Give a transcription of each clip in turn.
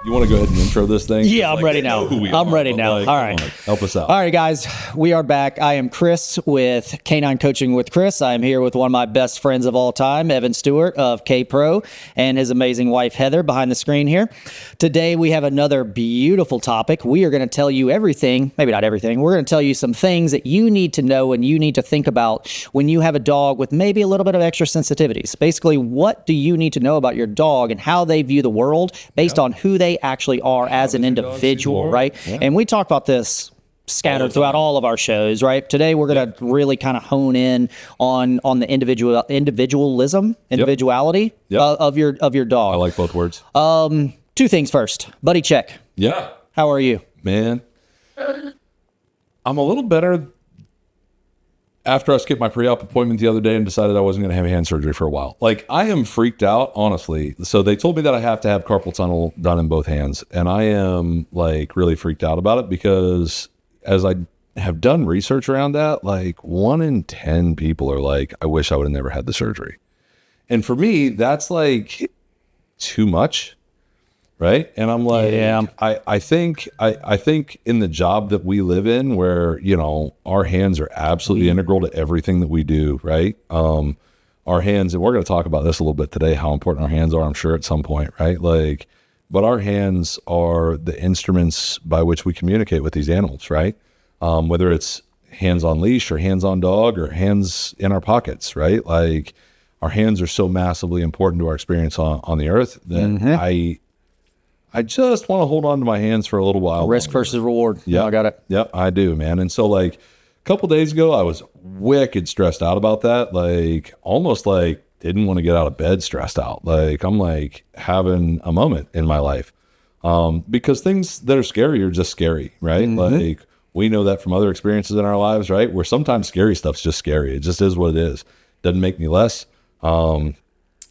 You want to go ahead and intro this thing? Yeah, I'm ready now. I'm ready now. All right. Help us out. All right, guys. We are back. I am Chris with Canine Coaching with Chris. I'm here with one of my best friends of all time, Evan Stewart of K-Pro, and his amazing wife, Heather, behind the screen here. Today, we have another beautiful topic. We are going to tell you everything, maybe not everything. We're going to tell you some things that you need to know and you need to think about when you have a dog with maybe a little bit of extra sensitivities. Basically, what do you need to know about your dog and how they view the world based on who they actually are as an individual, right? Yeah. And we talk about this scattered throughout all of our shows, right? Today we're going to really kind of hone in on the individuality of your dog. I like both words. Two things first. Buddy check. Yeah. How are you? Man, I'm a little better after I skipped my pre-op appointment the other day and decided I wasn't going to have hand surgery for a while. Like, I am freaked out, honestly. So they told me that I have to have carpal tunnel done in both hands. And I am, like, really freaked out about it because as I have done research around that, like, 1 in 10 people are like, I wish I would have never had the surgery. And for me, that's, like, too much. Right. And I'm like, yeah. I think in the job that we live in where, you know, our hands are absolutely integral to everything that we do. Right. Our hands, and we're going to talk about this a little bit today, how important our hands are, I'm sure at some point. Right. Like, but our hands are the instruments by which we communicate with these animals. Right. Whether it's hands on leash or hands on dog or hands in our pockets. Right. Like, our hands are so massively important to our experience on the earth that I just want to hold on to my hands for a little while. Risk versus reward. Yeah, I got it. Yep, I do, man. And so, like, a couple days ago, I was wicked stressed out about that. Like, almost like didn't want to get out of bed stressed out. Like, I'm like having a moment in my life because things that are scary are just scary, right? Like, we know that from other experiences in our lives, right? Where sometimes scary stuff's just scary. It just is what it is. Doesn't make me less.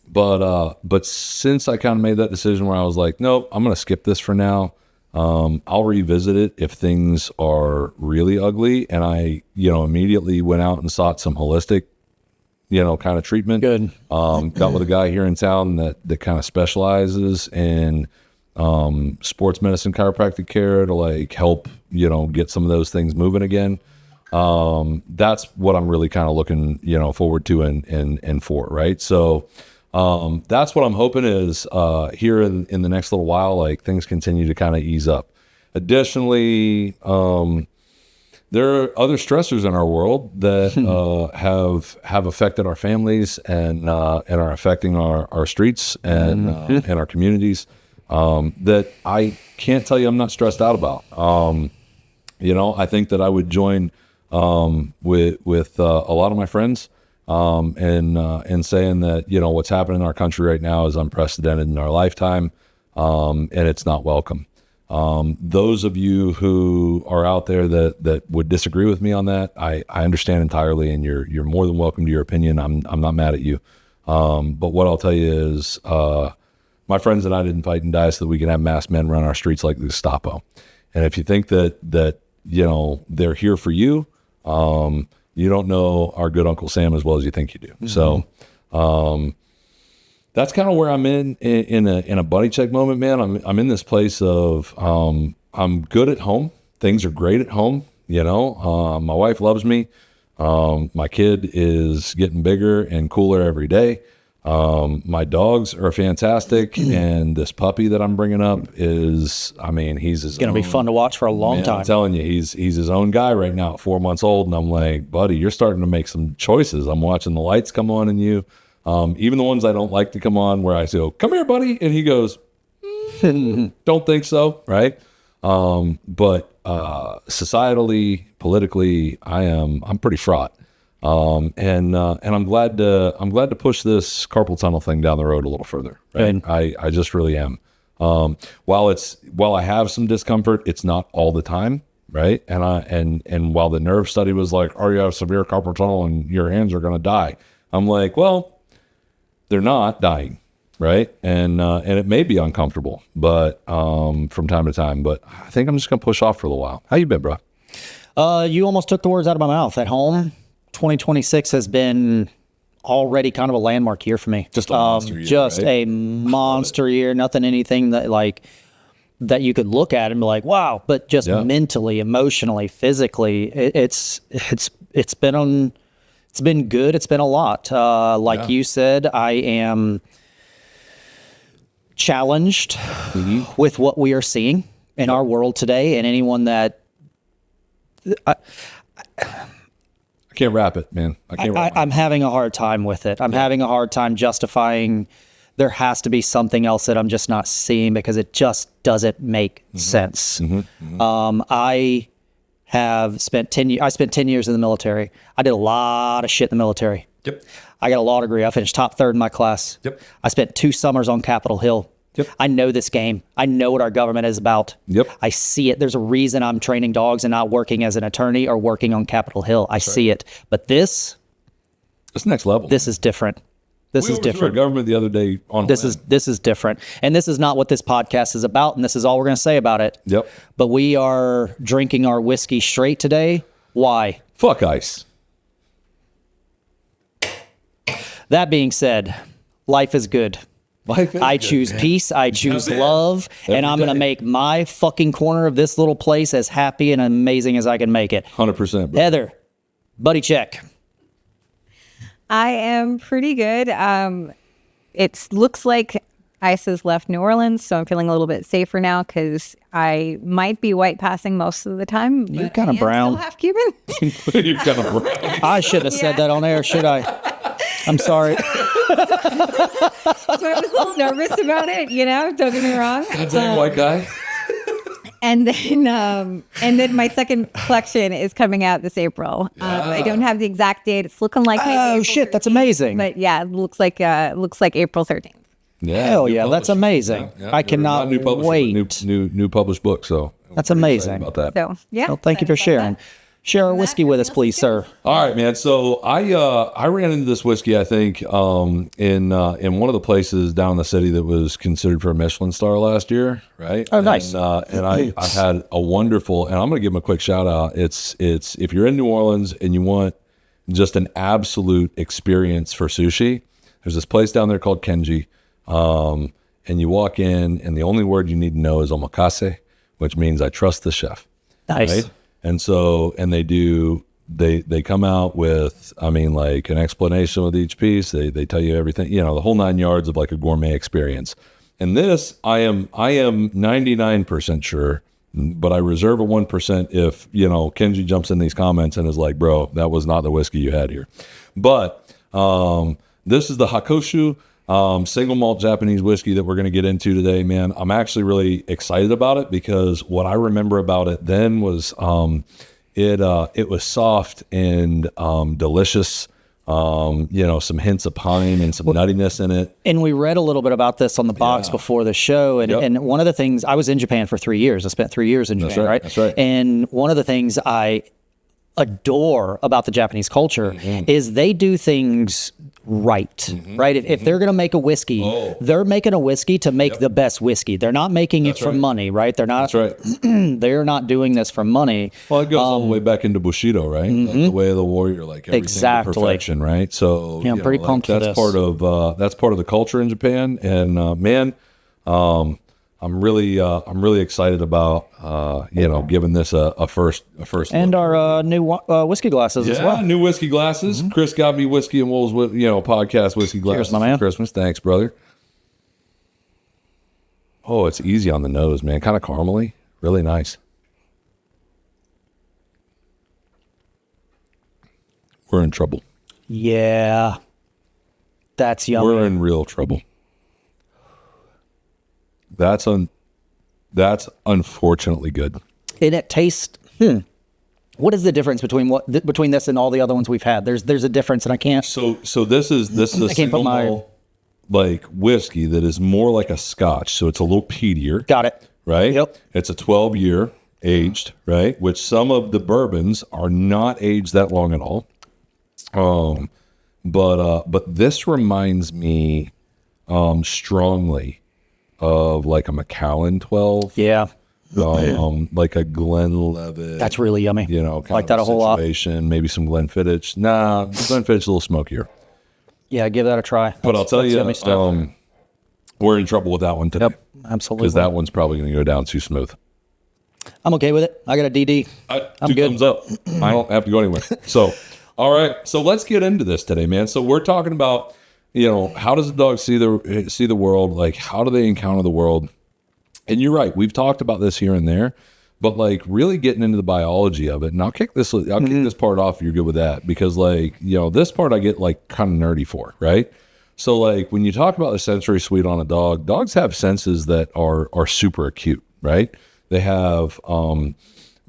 But since I kind of made that decision where I was like, nope, I'm going to skip this for now. I'll revisit it if things are really ugly. And I, immediately went out and sought some holistic, kind of treatment. Good. Got with a guy here in town that kind of specializes in, sports medicine, chiropractic care to like help, get some of those things moving again. That's what I'm really kind of looking, forward to and for, right? So, that's what I'm hoping is here in the next little while, like things continue to kind of ease up. Additionally, there are other stressors in our world that have affected our families and are affecting our streets and our communities that I can't tell you I'm not stressed out about. I think that I would join with a lot of my friends. And saying that, what's happening in our country right now is unprecedented in our lifetime, and it's not welcome. Those of you who are out there that would disagree with me on that, I understand entirely, and you're more than welcome to your opinion. I'm not mad at you. But what I'll tell you is, my friends and I didn't fight and die so that we can have masked men run our streets like the Gestapo. And if you think that they're here for you, you don't know our good Uncle Sam as well as you think you do. So, that's kind of where I'm in a buddy check moment, man. I'm in this place of, I'm good at home. Things are great at home. My wife loves me. My kid is getting bigger and cooler every day. My dogs are fantastic. And this puppy that I'm bringing up is, he's going to be fun to watch for a long time. I'm telling you, he's his own guy right now at 4 months old. And I'm like, buddy, you're starting to make some choices. I'm watching the lights come on in you. Even the ones I don't like to come on where I say, oh, come here, buddy. And he goes, don't think so. Right. But societally, politically, I'm pretty fraught. And I'm glad to push this carpal tunnel thing down the road a little further. Right? I just really am. While I have some discomfort, it's not all the time. Right. And while the nerve study was like, oh, you have severe carpal tunnel and your hands are going to die. I'm like, well, they're not dying. Right. And it may be uncomfortable, but, from time to time, but I think I'm just going to push off for a little while. How you been, bro? You almost took the words out of my mouth. At home, 2026 has been already kind of a landmark year for me. Just a monster year, just right? a monster year. Anything that like that you could look at and be like, wow, but just mentally, emotionally, physically, it's been good. It's been a lot. Like you said, I am challenged with what we are seeing in our world today, and anyone that I can't wrap it, man. I'm having a hard time with it. I'm having a hard time justifying. There has to be something else that I'm just not seeing because it just doesn't make sense. I have spent 10 years. I spent 10 years in the military. I did a lot of shit in the military. Yep. I got a law degree. I finished top third in my class. Yep. I spent 2 summers on Capitol Hill. Yep. I know this game. I know what our government is about. Yep. I see it. There's a reason I'm training dogs and not working as an attorney or working on Capitol Hill. I see it. But it's next level. This is different. This is different. Our government the other day on this is different, and this is not what this podcast is about, and this is all we're going to say about it. Yep. But we are drinking our whiskey straight today. Why? Fuck ice. That being said, life is good. I choose peace. I choose love, and I'm going to make my fucking corner of this little place as happy and amazing as I can make it. 100%. Heather, buddy check. I am pretty good. It looks like ice has left New Orleans, so I'm feeling a little bit safer now because I might be white passing most of the time. You're kind of brown. Still half Cuban. You're kind of brown. I shouldn't have said that on air, should I? I'm sorry. So I was a little nervous about it, don't get me wrong. Damn white guy. And then my second collection is coming out this April. I don't have the exact date. It's looking like Oh shit, that's amazing. But yeah, it looks like April 13th. Yeah, hell yeah, that's amazing. I cannot wait. New published book, so that's amazing. About that. So yeah. Well, thank you for sharing. Share our whiskey with us, please, sir. All right, man. So I ran into this whiskey, I think, in one of the places down in the city that was considered for a Michelin star last year, right? Oh, nice. And I had a wonderful, and I'm going to give them a quick shout out. It's if you're in New Orleans and you want just an absolute experience for sushi, there's this place down there called Kenji, and you walk in, and the only word you need to know is omakase, which means I trust the chef. Nice. Right? And so, and they come out with, like an explanation with each piece. They tell you everything, the whole 9 yards of like a gourmet experience. And this, I am 99% sure, but I reserve a 1% if, Kenji jumps in these comments and is like, bro, that was not the whiskey you had here. But this is the Hakushu single malt Japanese whiskey that we're going to get into today, man. I'm actually really excited about it because what I remember about it then was it was soft and delicious. Some hints of pine and some nuttiness in it. And we read a little bit about this on the box before the show. And one of the things, I was in Japan for 3 years. I spent 3 years in Japan, right? That's right. And one of the things I adore about the Japanese culture is they do things right? If they're going to make a whiskey, they're making a whiskey to make the best whiskey. They're not making it for money, right? They're not. That's right. They're not doing this for money. Well, it goes all the way back into Bushido, right? Like the way of the warrior, like everything Exactly. to perfection, right? So Yeah, I'm pretty pumped for that's this. part of that's part of the culture in Japan, and I'm really excited about giving this a first And look. our new whiskey glasses as well. New whiskey glasses. Chris got me Whiskey and Wolves with podcast whiskey glasses my man. for Christmas. Thanks, brother. Oh, it's easy on the nose, man. Kind of caramely, really nice. We're in trouble. Yeah. That's yummy. We're in real trouble. That's unfortunately good. And it tastes. What is the difference between this and all the other ones we've had? There's a difference, and I can't. So this is a can't put single my- malt like whiskey that is more like a Scotch, so it's a little peatier, Got it. right? Yep. It's a 12-year aged, right? Which some of the bourbons are not aged that long at all. But this reminds me strongly of like a Macallan 12. Yeah. Like a Glenlivet. That's really yummy. Kind like of that a whole lot. situation. Maybe some Glenfiddich. Nah, Glenfiddich a little smokier. Yeah, give that a try. But I'll tell That's you, yummy stuff. we're in trouble with that one today. Yep. Absolutely. because that one's probably going to go down too smooth. I'm okay with it. I got a DD. I'm Two good. thumbs up. I don't have to go anywhere. So, all right. So let's get into this today, man. So we're talking about, how does a dog see the world? Like, how do they encounter the world? And you're right. We've talked about this here and there, but like really getting into the biology of it. And I'll kick this part off if you're good with that, because like, this part I get like kind of nerdy for, right? So like when you talk about the sensory suite on a dog, dogs have senses that are super acute, right? They have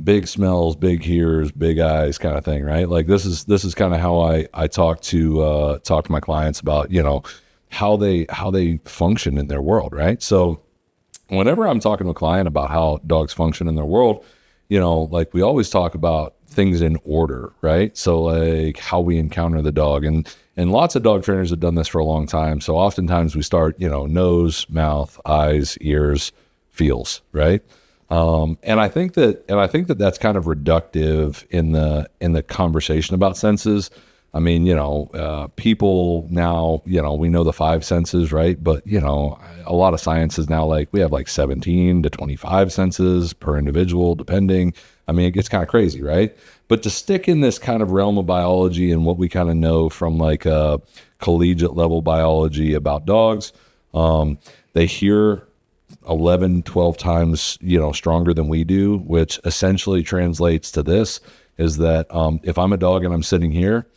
big smells, big hears, big eyes kind of thing, right? Like this is kind of how I talk to my clients about, how they function in their world, right? So whenever I'm talking to a client about how dogs function in their world, like we always talk about things in order, right? So like how we encounter the dog, and lots of dog trainers have done this for a long time. So oftentimes we start, nose, mouth, eyes, ears, feels, right? And I think that that's kind of reductive in the conversation about senses. I mean, people now, we know the 5 senses, right? But, a lot of science is now like we have like 17 to 25 senses per individual, depending. I mean, it gets kind of crazy, right? But to stick in this kind of realm of biology and what we kind of know from like a collegiate level biology about dogs, they hear 11, 12 times, stronger than we do, which essentially translates to this is that if I'm a dog and I'm sitting here,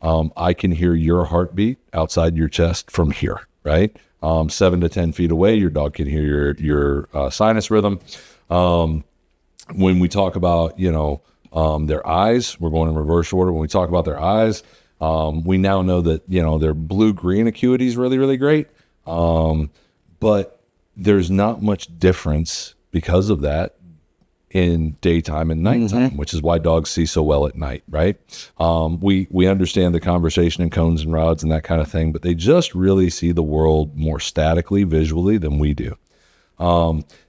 I can hear your heartbeat outside your chest from here, right? 7 to 10 feet away, your dog can hear your sinus rhythm. When we talk about, their eyes, we're going in reverse order. When we talk about their eyes, we now know that, their blue-green acuity is really, really great. But there's not much difference because of that in daytime and nighttime, which is why dogs see so well at night, right? We understand the conversation in cones and rods and that kind of thing, but they just really see the world more statically, visually than we do.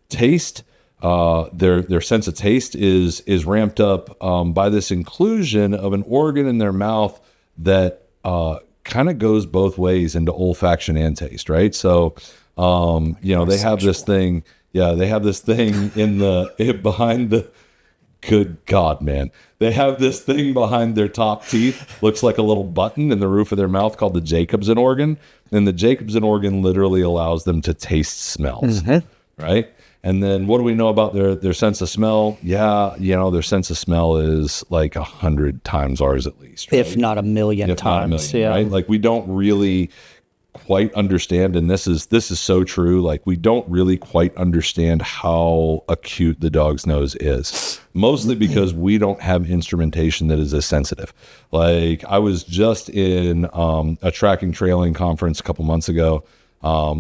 Taste, their sense of taste is ramped up by this inclusion of an organ in their mouth that kind of goes both ways into olfaction and taste, right? So, they have this thing. Yeah, they have this thing behind the. Good God, man! They have this thing behind their top teeth. Looks like a little button in the roof of their mouth called the Jacobson organ, and the Jacobson organ literally allows them to taste smells, right? And then what do we know about their sense of smell? Yeah, their sense of smell is like 100 times ours at least, right? If not a million times. Yeah. Right? Like we don't really quite understand, and this is so true, like we don't really quite understand how acute the dog's nose is, mostly because we don't have instrumentation that is as sensitive. Like I was just in a tracking trailing conference a couple months ago,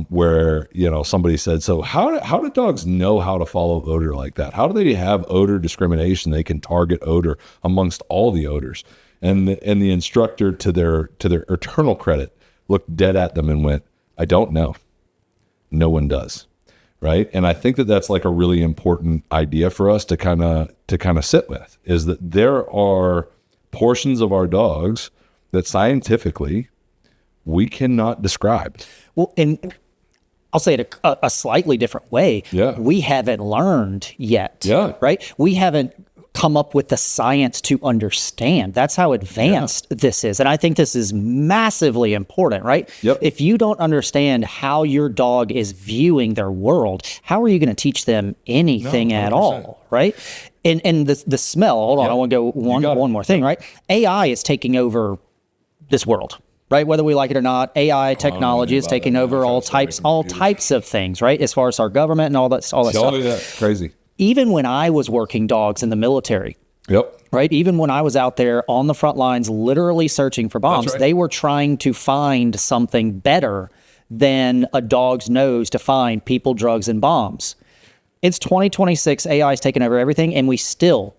where somebody said, so how do dogs know how to follow odor like that? How do they have odor discrimination? They can target odor amongst all the odors. And the instructor, to their eternal credit, looked dead at them and went, I don't know. No one does. Right. And I think that that's like a really important idea for us to kind of sit with, is that there are portions of our dogs that scientifically we cannot describe. Well, and I'll say it a slightly different way. Yeah. We haven't learned yet. Yeah. Right. We haven't come up with the science to understand. That's how advanced this is. And I think this is massively important, right? Yep. If you don't understand how your dog is viewing their world, how are you going to teach them anything at all, right? And the smell, hold on, I want to go one more thing, right? AI is taking over this world, right? Whether we like it or not, AI technology is taking over all types of things, right? As far as our government and all that stuff. Crazy. Even when I was working dogs in the military, Yep. right? Even when I was out there on the front lines, literally searching for bombs, they were trying to find something better than a dog's nose to find people, drugs, and bombs. It's 2026. AI is taking over everything, and we still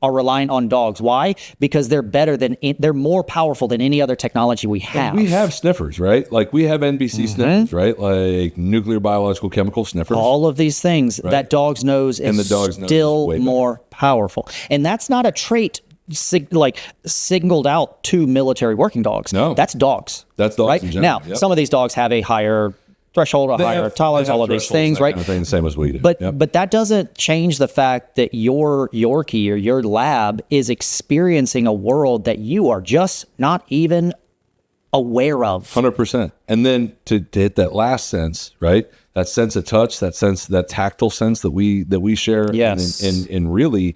are relying on dogs. Why? Because they're more powerful than any other technology we have. We have sniffers, right? Like we have NBC sniffers, right? Like nuclear, biological, chemical sniffers. All of these things, that dog's nose is still more powerful. And that's not a trait singled out to military working dogs. No. That's dogs. That's dogs right? in general. Now, some of these dogs have a higher threshold, a They higher have- tolerance, they have all of these thresholds, things, that right? kind of thing, same as we do. But Yep. but that doesn't change the fact that your Yorkie or your lab is experiencing a world that you are just not even aware of. 100%. And then to hit that last sense, right? That sense of touch, that tactile sense that we share, Yes. and really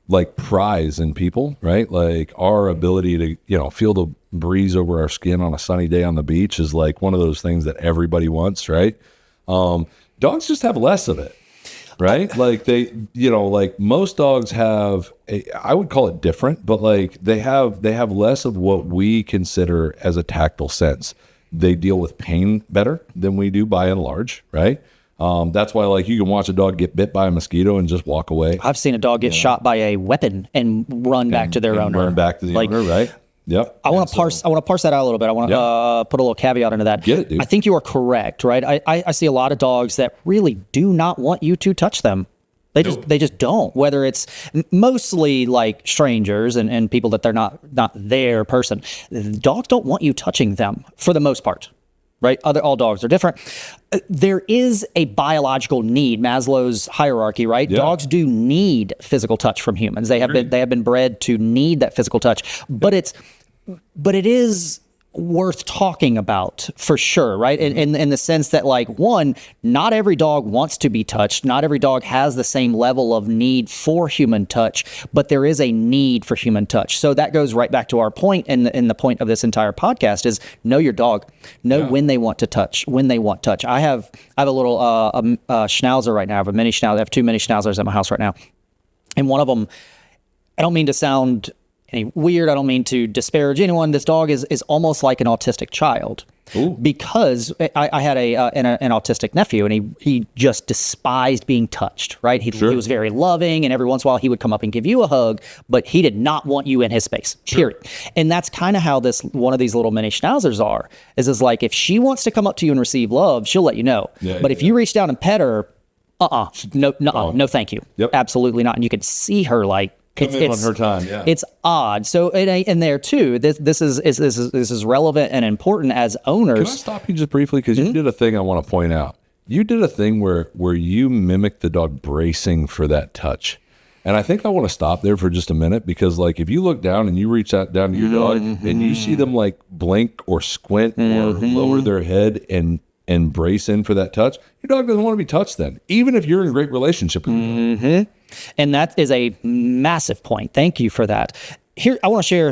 like prize in people, right? Like our ability to, feel the breeze over our skin on a sunny day on the beach is like one of those things that everybody wants, right? Dogs just have less of it, right? Like they, like most dogs have I would call it different, but like they have less of what we consider as a tactile sense. They deal with pain better than we do by and large, right? That's why like you can watch a dog get bit by a mosquito and just walk away. I've seen a dog get shot by a weapon and run back to their owner. Run back to the owner, right? Yep. I want to parse that out a little bit. I want to put a little caveat into that. Get it, dude. I think you are correct, right? I see a lot of dogs that really do not want you to touch them. They just don't. Whether it's mostly like strangers and people that they're not their person. Dogs don't want you touching them for the most part. Right? All dogs are different. There is a biological need, Maslow's hierarchy, right? Yeah. Dogs do need physical touch from humans. They have been bred to need that physical touch. But it is worth talking about for sure, right? In the sense that, like, one, not every dog wants to be touched. Not every dog has the same level of need for human touch, but there is a need for human touch. So that goes right back to our point, and the point of this entire podcast is know your dog. Know when they want to touch, when they want touch. I have a little schnauzer right now. I have a mini schnauzer. I have 2 mini schnauzers at my house right now. And one of them, I don't mean to sound any weird. I don't mean to disparage anyone. This dog is almost like an autistic child. Ooh. Because I had an autistic nephew, and he just despised being touched, right? He was very loving, and every once in a while he would come up and give you a hug, but he did not want you in his space, period. And that's kind of how one of these little mini schnauzers are, is like if she wants to come up to you and receive love, she'll let you know. But if you reach down and pet her, no thank you. Yep. Absolutely not. And you can see her like, on her time, yeah. It's odd. So, and there too, this is relevant and important as owners. Can I stop you just briefly? Because you did a thing I want to point out. You did a thing where you mimicked the dog bracing for that touch. And I think I want to stop there for just a minute, because like if you look down and you reach out down to your dog and you see them like blink or squint or lower their head and brace in for that touch, your dog doesn't want to be touched then, even if you're in a great relationship with them. And that is a massive point. Thank you for that. Here, I want to share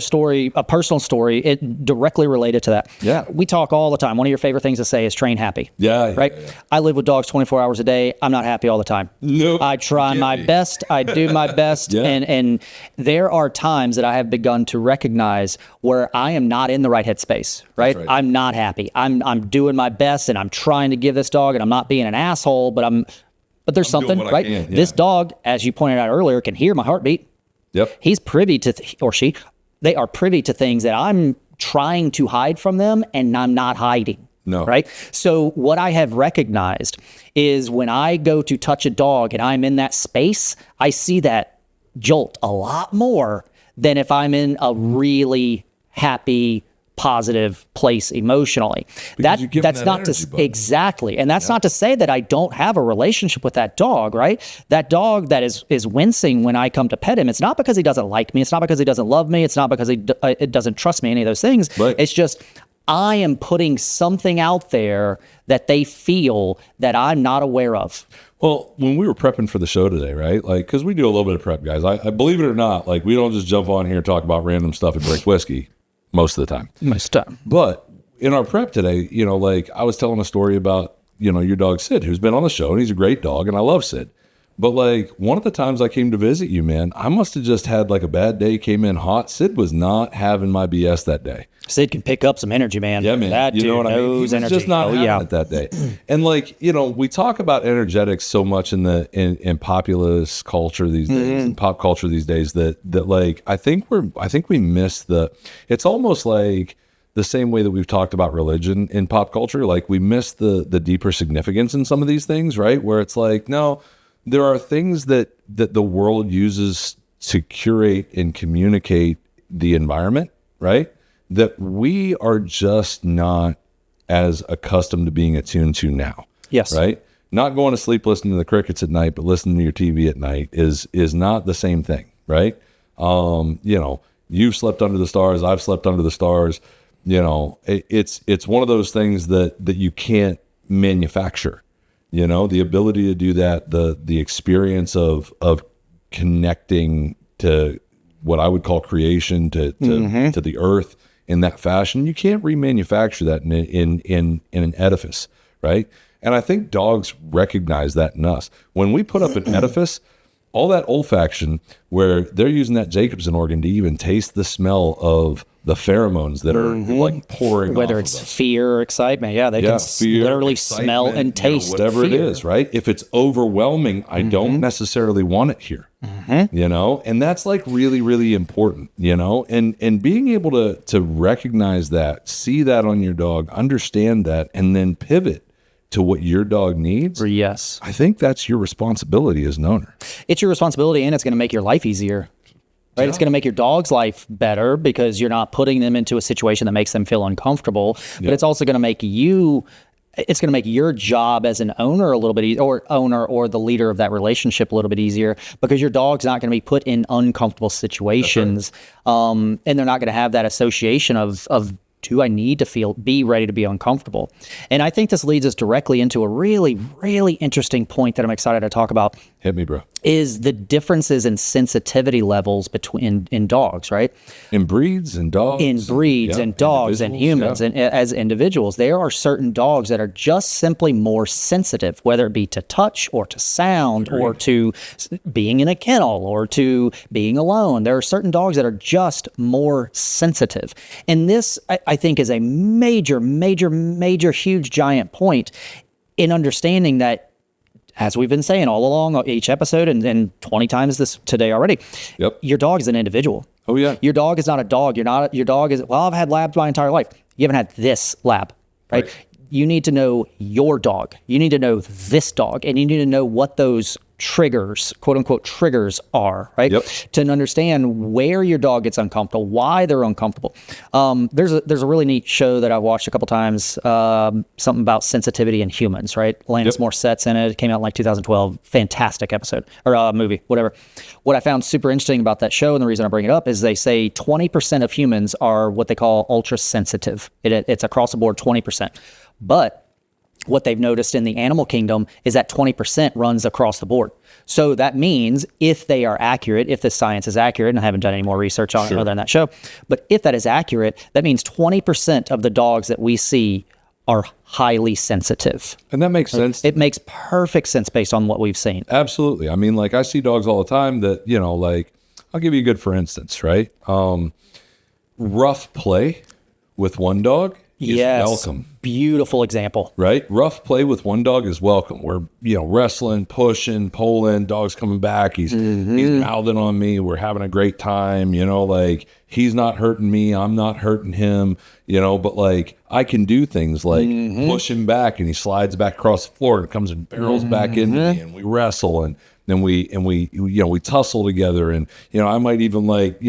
a personal story, it directly related to that. Yeah. We talk all the time. One of your favorite things to say is train happy. Yeah. Right? Yeah. I live with dogs 24 hours a day. I'm not happy all the time. Nope. I try my best. I do my best. Yeah. And there are times that I have begun to recognize where I am not in the right headspace, right? Right. I'm not happy. I'm doing my best, and I'm trying to give this dog, and I'm not being an asshole, but there's something, what I right? can, yeah. This dog, as you pointed out earlier, can hear my heartbeat. Yep. He's privy to, or she, they are privy to things that I'm trying to hide from them, and I'm not hiding. No. Right? So what I have recognized is when I go to touch a dog and I'm in that space, I see that jolt a lot more than if I'm in a really happy, positive place emotionally. Because you're giving That's that not energy, to buddy. exactly, and that's not to say that I don't have a relationship with that dog, right? That dog that is wincing when I come to pet him, it's not because he doesn't like me, it's not because he doesn't love me, it's not because it doesn't trust me, any of those things. Right. It's just I am putting something out there that they feel that I'm not aware of. Well, when we were prepping for the show today, right? Like, because we do a little bit of prep, guys. I believe it or not, like we don't just jump on here and talk about random stuff and drink whiskey most of the time. Most time. But in our prep today, like I was telling a story about, your dog Sid, who's been on the show, and he's a great dog, and I love Sid. But like one of the times I came to visit you, man, I must have just had like a bad day, came in hot. Sid was not having my BS that day. Sid can pick up some energy, man. Yeah, man. That You know dude what I mean? He knows was energy. just not having yeah. it that day. And like, we talk about energetics so much in populist culture these days, in pop culture these days, that like I think we miss it's almost like the same way that we've talked about religion in pop culture. Like we miss the deeper significance in some of these things, right? Where it's like, no, there are things that the world uses to curate and communicate the environment, right? That we are just not as accustomed to being attuned to now. Yes. Right? Not going to sleep listening to the crickets at night, but listening to your TV at night is not the same thing, right? You've slept under the stars, I've slept under the stars. It's one of those things that you can't manufacture. The ability to do that, the experience of connecting to what I would call creation, to the earth in that fashion, you can't remanufacture that in an edifice, right? And I think dogs recognize that in us. When we put up an edifice, all that olfaction, where they're using that Jacobson organ to even taste the smell of the pheromones that are like pouring Whether off it's of us. fear or excitement, they can Fear, literally smell excitement, and taste whatever fear. it is, right? If it's overwhelming, I don't necessarily want it here, and that's like really, really important, and being able to recognize that, see that on your dog, understand that, and then pivot to what your dog needs. Yes. I think that's your responsibility as an owner. It's your responsibility, and it's going to make your life easier. Right? It's going to make your dog's life better because you're not putting them into a situation that makes them feel uncomfortable. But it's also going to make it's going to make your job as an owner a little bit easier, or the leader of that relationship a little bit easier, because your dog's not going to be put in uncomfortable situations. And they're not going to have that association of do I need to be ready to be uncomfortable? And I think this leads us directly into a really, really interesting point that I'm excited to talk about. Hit me, bro. Is the differences in sensitivity levels in dogs, right? In breeds and dogs. In breeds and dogs and humans and as individuals, there are certain dogs that are just simply more sensitive, whether it be to touch or to sound or to being in a kennel or to being alone. There are certain dogs that are just more sensitive. And this, I think, is a major, major, major, huge, giant point in understanding that, as we've been saying all along each episode and 20 times this today already, your dog is an individual. Oh, yeah. Your dog is not a dog. Your dog is, I've had labs my entire life. You haven't had this lab, right? You need to know your dog. You need to know this dog, and you need to know what those triggers, quote unquote triggers, are, right? To understand where your dog gets uncomfortable, why they're uncomfortable. There's a really neat show that I've watched a couple times, something about sensitivity in humans, right? Alanis Morissette's in it. It came out in like 2012. Fantastic episode or movie, whatever. What I found super interesting about that show, and the reason I bring it up, is they say 20% of humans are what they call ultra sensitive. It's across the board 20%. But what they've noticed in the animal kingdom is that 20% runs across the board. So that means if they are accurate, if the science is accurate, and I haven't done any more research on it other than that show, but if that is accurate, that means 20% of the dogs that we see are highly sensitive. And that makes sense. It makes perfect sense based on what we've seen. Absolutely. I mean, like, I see dogs all the time that, like, I'll give you a good for instance, right? Rough play with one dog is welcome. Beautiful example. Right? Rough play with one dog is welcome. We're, wrestling, pushing, pulling, dog's coming back. He's mouthing on me. We're having a great time, like, he's not hurting me. I'm not hurting him, but like, I can do things like push him back and he slides back across the floor and comes and barrels back into me, and we wrestle, and then we tussle together, and I might even, like,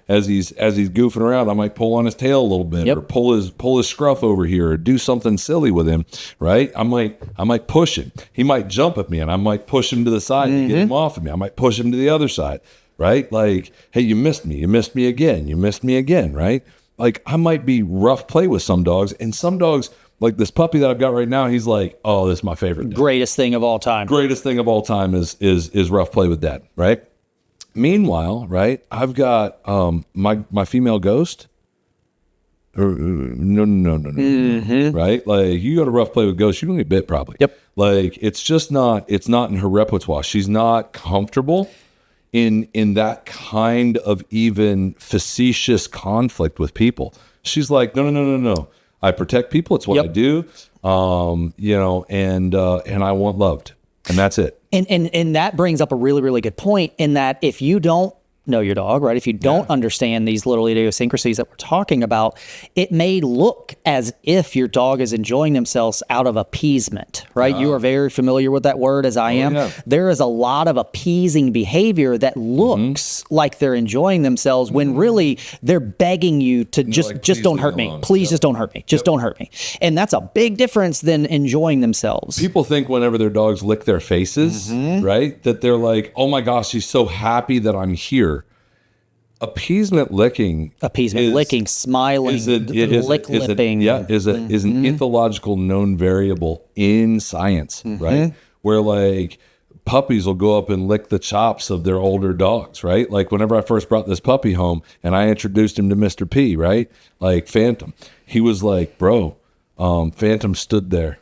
as he's goofing around, I might pull on his tail a little bit, or pull his scruff over here, or do something silly with him, right? I might push him. He might jump at me, and I might push him to the side to get him off of me. I might push him to the other side, right? Like, hey, you missed me again, right? Like, I might be rough play with some dogs, and some dogs, like this puppy that I've got right now, he's like, oh, this is my favorite dog. Greatest thing of all time. Greatest thing of all time is rough play with dad, right? Meanwhile, right, I've got my female ghost. No. Right? Like, you go to rough play with ghost, you're gonna get bit probably. Like, it's not in her repertoire. She's not comfortable in that kind of even facetious conflict with people. She's like, no. I protect people. It's what I do. And I want loved, and that's it. And that brings up a really, really good point, in that if you don't know your dog, right? If you don't understand these little idiosyncrasies that we're talking about, it may look as if your dog is enjoying themselves out of appeasement, right? You are very familiar with that word, as I am. Yeah. There is a lot of appeasing behavior that looks like they're enjoying themselves when really they're begging you to just please don't leave hurt me me. alone. Please just don't hurt me. Just don't hurt me. And that's a big difference than enjoying themselves. People think whenever their dogs lick their faces, right, that they're like, oh my gosh, she's so happy that I'm here. Appeasement licking, Licking, smiling, lipping. Is an ethological known variable in science, right? Where like puppies will go up and lick the chops of their older dogs, right? Like whenever I first brought this puppy home and I introduced him to Mr. P, right? Like Phantom, he was like, bro, Phantom stood there,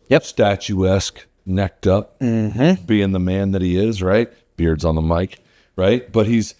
statuesque, necked up, being the man that he is, right? Beard's on the mic, right? But he's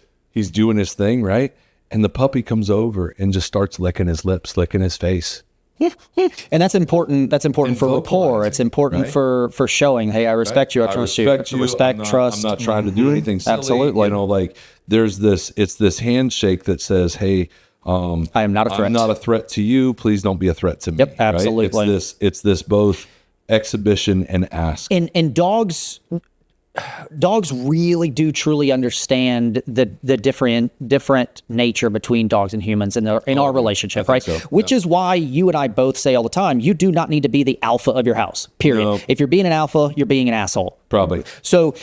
doing his thing, right? And the puppy comes over and just starts licking his lips, licking his face. And that's important. That's important for rapport. vocalizing, It's important right? for showing, hey, I respect you. I trust you. Respect, trust. I'm not trying to do anything silly. Absolutely. You know, like it's this handshake that says, hey, I am not a threat. I'm not a threat to you. Please don't be a threat to me. Yep, right? absolutely. It's this both exhibition and ask. And dogs really do truly understand the different nature between dogs and humans in our relationship, right? so, Which is why you and I both say all the time, you do not need to be the alpha of your house, period. No. If you're being an alpha, you're being an asshole. Probably. So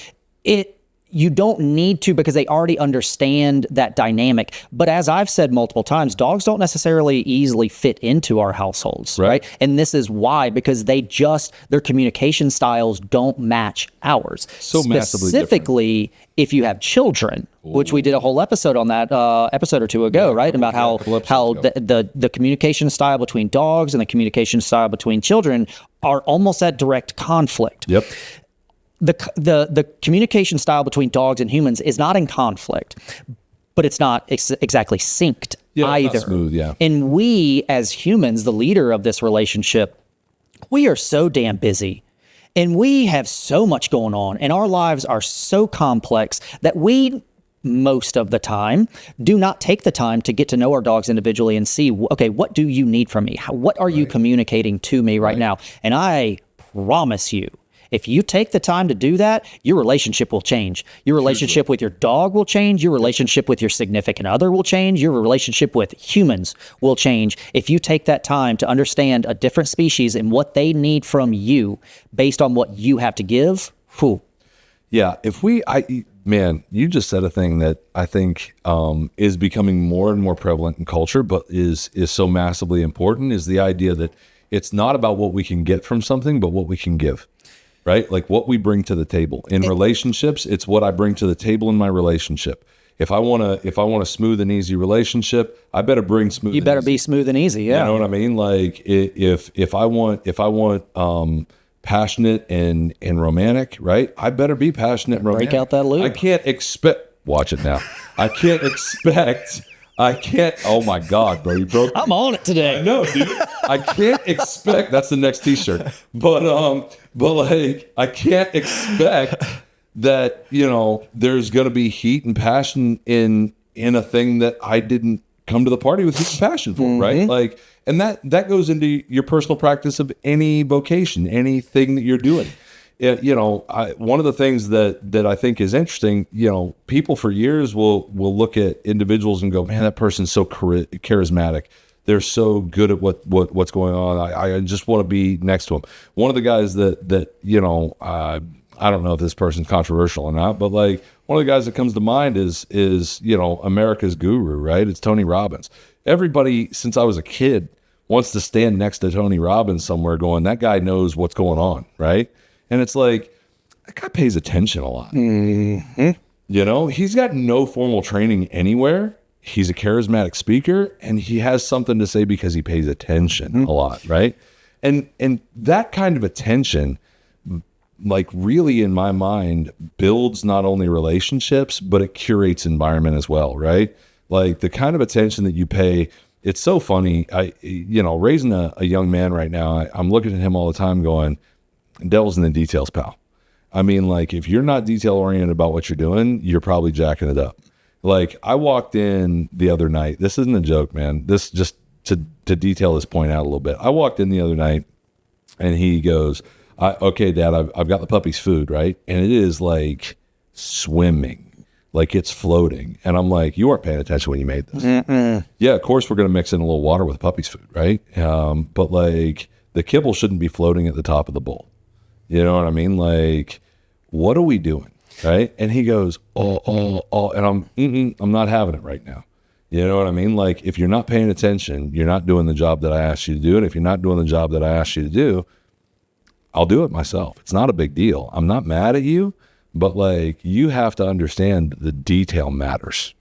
you don't need to, because they already understand that dynamic. But as I've said multiple times, dogs don't necessarily easily fit into our households, right? And this is why, because their communication styles don't match ours. So massively different. Specifically, if you have children, which we did a whole episode on that episode or two ago, right? About how the communication style between dogs and the communication style between children are almost at direct conflict. Yep. The communication style between dogs and humans is not in conflict, but it's not exactly synced either. Not smooth, yeah. And we, as humans, the leader of this relationship, we are so damn busy. And we have so much going on, and our lives are so complex that we, most of the time, do not take the time to get to know our dogs individually and see, okay, what do you need from me? What are you communicating to me right now? And I promise you, if you take the time to do that, your relationship will change. Your relationship with your dog will change. Your relationship with your significant other will change. Your relationship with humans will change if you take that time to understand a different species and what they need from you based on what you have to give. Whew. Yeah, man, you just said a thing that I think is becoming more and more prevalent in culture, but is so massively important, is the idea that it's not about what we can get from something, but what we can give. Right? Like what we bring to the table. In relationships, it's what I bring to the table in my relationship. If I want a smooth and easy relationship, I better bring smooth. You better be smooth and easy. Yeah. You know what I mean? Like if I want passionate and romantic, right? I better be passionate and romantic. Break out that lube. I can't expect. Watch it now. I can't expect. Oh my God, bro, you broke. I'm on it today. No, dude. I can't expect. That's the next T-shirt. But like, I can't expect that, there's going to be heat and passion in a thing that I didn't come to the party with heat and passion for, right? Like, and that goes into your personal practice of any vocation, anything that you're doing. One of the things that I think is interesting, people for years will look at individuals and go, man, that person's so charismatic. They're so good at what's going on. I just want to be next to them. One of the guys that I don't know if this person's controversial or not, but like one of the guys that comes to mind is America's guru, right? It's Tony Robbins. Everybody since I was a kid wants to stand next to Tony Robbins somewhere going, that guy knows what's going on, right? And it's like, that guy pays attention a lot. Mm-hmm. He's got no formal training anywhere. He's a charismatic speaker, and he has something to say because he pays attention a lot, right? And that kind of attention, like really in my mind, builds not only relationships, but it curates environment as well, right? Like the kind of attention that you pay. It's so funny. Raising a young man right now, I'm looking at him all the time going, devil's in the details, pal. I mean, like if you're not detail oriented about what you're doing, you're probably jacking it up. Like, I walked in the other night. This isn't a joke, man. This just to detail this point out a little bit. I walked in the other night and he goes, okay, Dad, I've got the puppy's food, right? And it is like swimming, like it's floating. And I'm like, you weren't paying attention when you made this. Yeah, of course we're going to mix in a little water with the puppy's food, right? But like the kibble shouldn't be floating at the top of the bowl. You know what I mean? Like, what are we doing? Right. And he goes, oh, and I'm not having it right now. You know what I mean? Like, if you're not paying attention, you're not doing the job that I asked you to do. And if you're not doing the job that I asked you to do, I'll do it myself. It's not a big deal. I'm not mad at you, but like, you have to understand the detail matters.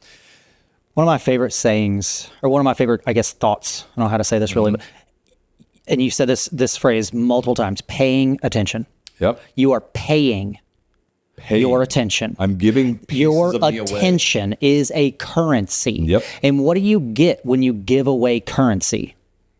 One of my favorite sayings, or one of my favorite, I guess, thoughts, I don't know how to say this really, but, and you said this phrase multiple times, paying attention. Yep. You are paying your attention. I'm giving pieces your of me attention is a currency. Yep. And what do you get when you give away currency?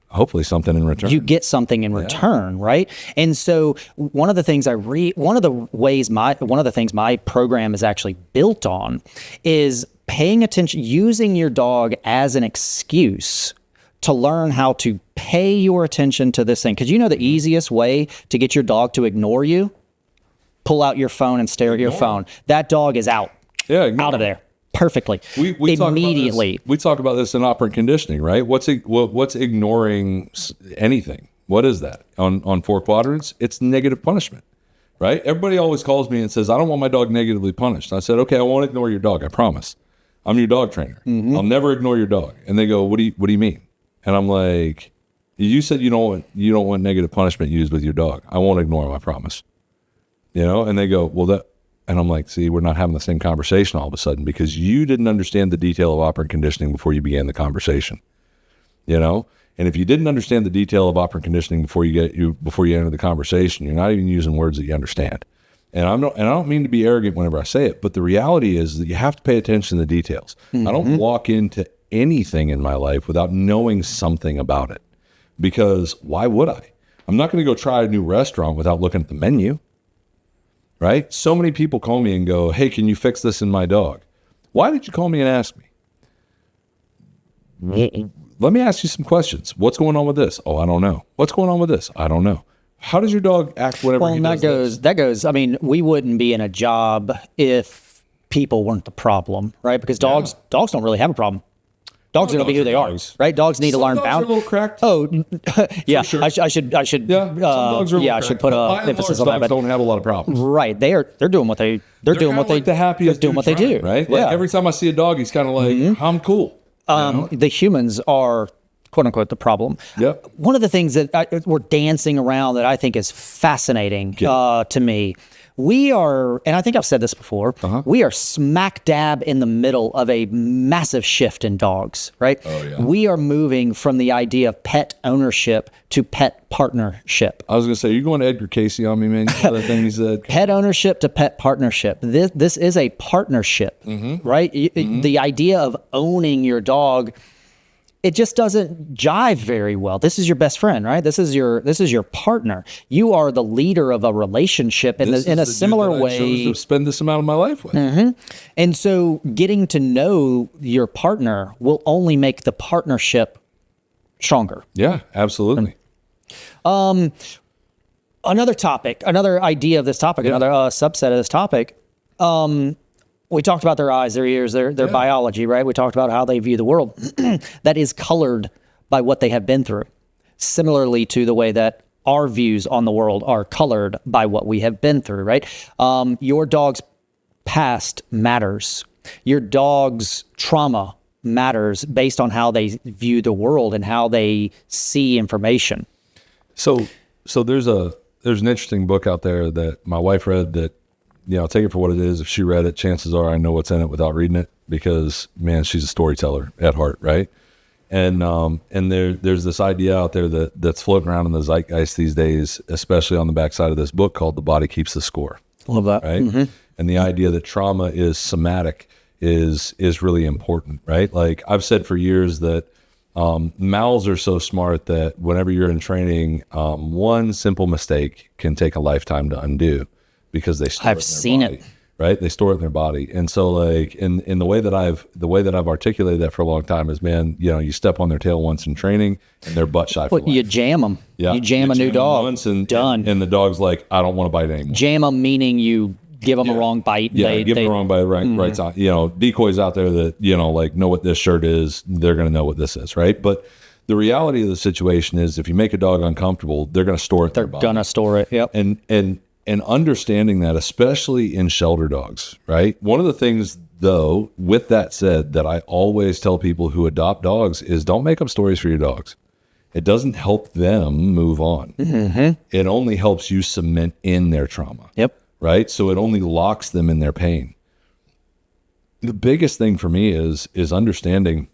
Hopefully something in return. You get something in return, right? And so one of the things one of the things my program is actually built on is paying attention, using your dog as an excuse to learn how to pay your attention to this thing. Because you know the easiest way to get your dog to ignore you? Pull out your phone and stare at your phone. That dog is out. Yeah, out of there. Perfectly. We immediately. Talk about this in operant conditioning, right? What's ignoring anything? What is that? On 4 quadrants, it's negative punishment, right? Everybody always calls me and says, I don't want my dog negatively punished. I said, okay, I won't ignore your dog. I promise. I'm your dog trainer. I'll never ignore your dog. And they go, what do you mean? And I'm like, you said you don't want negative punishment used with your dog. I won't ignore him. I promise. You know, and they go, and I'm like, see, we're not having the same conversation all of a sudden because you didn't understand the detail of operant conditioning before you began the conversation, you know? And if you didn't understand the detail of operant conditioning before you enter the conversation, you're not even using words that you understand. And I don't mean to be arrogant whenever I say it, but the reality is that you have to pay attention to the details. I don't walk into anything in my life without knowing something about it because why would I? I'm not going to go try a new restaurant without looking at the menu. Right? So many people call me and go, hey, can you fix this in my dog? Why did you call me and ask me? Let me ask you some questions. What's going on with this? Oh, I don't know. What's going on with this? I don't know. How does your dog act whenever he does this? That goes, I mean, we wouldn't be in a job if people weren't the problem, right? Because dogs don't really have a problem. Dogs are going to be who they are, right? Dogs need to learn boundaries. Some dogs are a little cracked. Oh, yeah. Sure. I should. Yeah, some dogs are I should put a emphasis on that. Dogs don't have a lot of problems. Right. They're doing what they. They're doing what they. The happiest. They're doing what they do. Right. Like every time I see a dog, he's kind of like, I'm cool. The humans are, quote unquote, the problem. Yep. One of the things that we're dancing around that I think is fascinating to me. We are, and I think I've said this before, we are smack dab in the middle of a massive shift in dogs, right? Oh, yeah. We are moving from the idea of pet ownership to pet partnership. I was going to say, you're going to Edgar Casey on me, man. You know that thing he said? Pet ownership to pet partnership. This is a partnership, right? The idea of owning your dog, it just doesn't jive very well. This is your best friend, right? This is your partner. You are the leader of a relationship in a similar way. I chose to spend this amount of my life with. And so getting to know your partner will only make the partnership stronger. Yeah, absolutely. Another idea of this topic, another subset of this topic. We talked about their eyes, their ears, their biology, right? We talked about how they view the world. That is colored by what they have been through. Similarly to the way that our views on the world are colored by what we have been through, right? Your dog's past matters. Your dog's trauma matters based on how they view the world and how they see information. So there's an interesting book out there that my wife read that, you know, take it for what it is. If she read it, chances are I know what's in it without reading it because, man, she's a storyteller at heart, right? And there's this idea out there that's floating around in the zeitgeist these days, especially on the backside of this book called "The Body Keeps the Score." Love that, right? And the idea that trauma is somatic is really important, right? Like I've said for years that mouths are so smart that whenever you're in training, one simple mistake can take a lifetime to undo. Because they store I've seen it, right? They store it in their body. And so like in the way that I've articulated that for a long time is, man, you know, you step on their tail once in training and they're butt shy for life. You jam them. Yeah. You jam a new dog. Once and, done. And the dog's like, I don't want to bite anymore. Jam them meaning you give them a wrong bite. Yeah, give them a wrong bite, right time. You know, decoys out there that, you know, like know what this shirt is, they're going to know what this is, right? But the reality of the situation is if you make a dog uncomfortable, they're going to store it. They're going to store it, yep. And understanding that, especially in shelter dogs, right? One of the things, though, with that said, that I always tell people who adopt dogs is don't make up stories for your dogs. It doesn't help them move on. Mm-hmm. It only helps you cement in their trauma. Yep. Right? So it only locks them in their pain. The biggest thing for me is understanding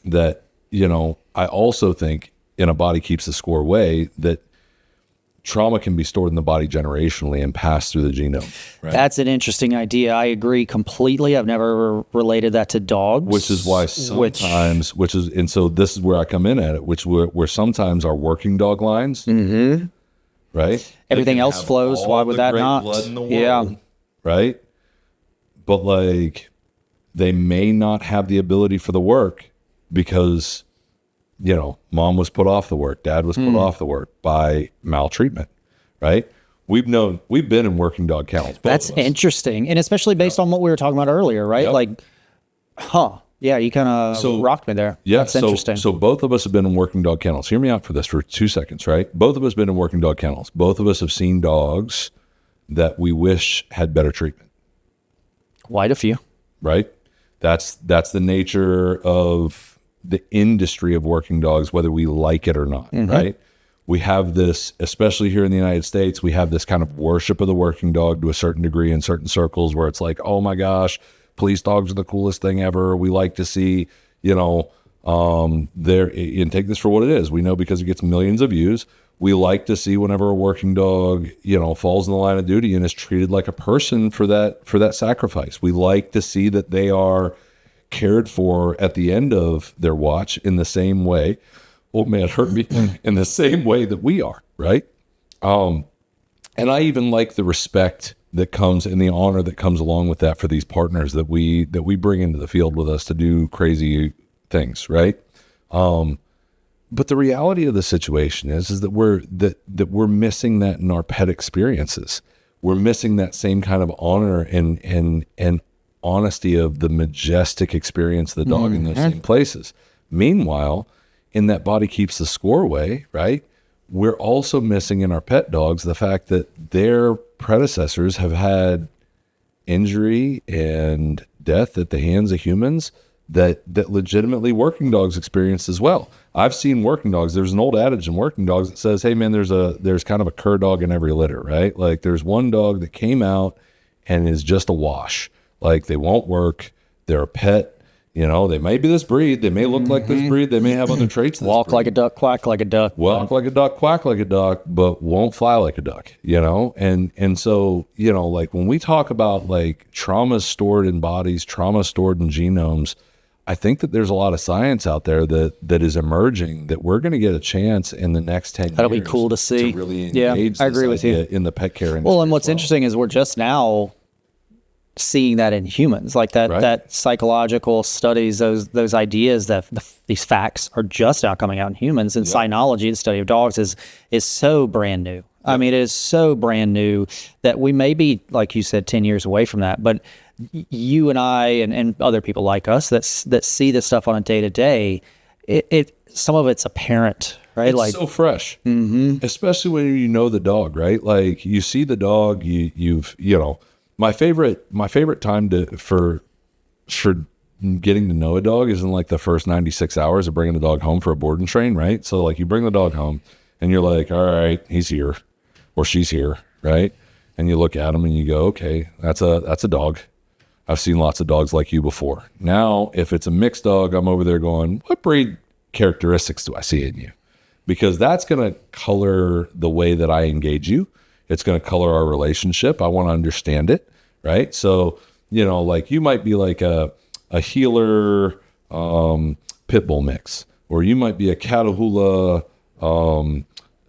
that, you know, I also think in a body keeps the score way that trauma can be stored in the body generationally and passed through the genome. Right? That's an interesting idea. I agree completely. I've never related that to dogs. Which is why sometimes, and so this is where I come in at it, where sometimes our working dog lines, right? Everything else flows. Why would that not? Blood in the world, right? But like, they may not have the ability for the work because, you know, mom was put off the work, dad was put off the work by maltreatment, right? We've been in working dog kennels. That's interesting. And especially based on what we were talking about earlier, right? Yep. Like, yeah, you kind of rocked me there. Yeah, that's interesting. So both of us have been in working dog kennels. Hear me out for this for 2 seconds, right? Both of us have been in working dog kennels. Both of us have seen dogs that we wish had better treatment. Quite a few. Right? That's the nature of the industry of working dogs, whether we like it or not, right? We have this, especially here in the United States, we have this kind of worship of the working dog to a certain degree in certain circles where it's like, oh my gosh, police dogs are the coolest thing ever. We like to see, you know, and take this for what it is. We know because it gets millions of views. We like to see whenever a working dog, you know, falls in the line of duty and is treated like a person for that sacrifice. We like to see that they are cared for at the end of their watch in the same way. Oh man, it hurt me. In the same way that we are, right? And I even like the respect that comes and the honor that comes along with that for these partners that we bring into the field with us to do crazy things, right? But the reality of the situation is that we're missing that in our pet experiences. We're missing that same kind of honor and honesty of the majestic experience of the dog in those same places. Meanwhile, in that body keeps the score way, right? We're also missing in our pet dogs the fact that their predecessors have had injury and death at the hands of humans that legitimately working dogs experience as well. I've seen working dogs. There's an old adage in working dogs that says, hey man, there's kind of a cur dog in every litter, right? Like there's one dog that came out and is just a wash. Like they won't work. They're a pet. You know, they may be this breed. They may look like this breed. They may have other traits. Walk like a duck, quack like a duck. Walk like a duck, quack like a duck, but won't fly like a duck, you know? And so, you know, like when we talk about like trauma stored in bodies, trauma stored in genomes, I think that there's a lot of science out there that is emerging that we're going to get a chance in the next 10 years. That'll be cool to see. To really engage I agree with you. in the pet care industry. Well, and what's interesting is we're just now seeing that in humans, like that Right. that psychological studies, those ideas that these facts are just now coming out in humans. And cynology, the study of dogs, is so brand new. I mean, it is so brand new that we may be, like you said, 10 years away from that. But you and I and other people like us that see this stuff on a day to day, it some of it's apparent, right? It's like so fresh, especially when you know the dog, right? Like you see the dog, you've you know. My favorite time for getting to know a dog is in like the first 96 hours of bringing the dog home for a board and train, right? So like you bring the dog home and you're like, all right, he's here or she's here, right? And you look at him and you go, okay, that's a dog. I've seen lots of dogs like you before. Now, if it's a mixed dog, I'm over there going, what breed characteristics do I see in you? Because that's going to color the way that I engage you. It's going to color our relationship. I want to understand it, right? So, you know, like you might be like a healer pit bull mix, or you might be a Catahoula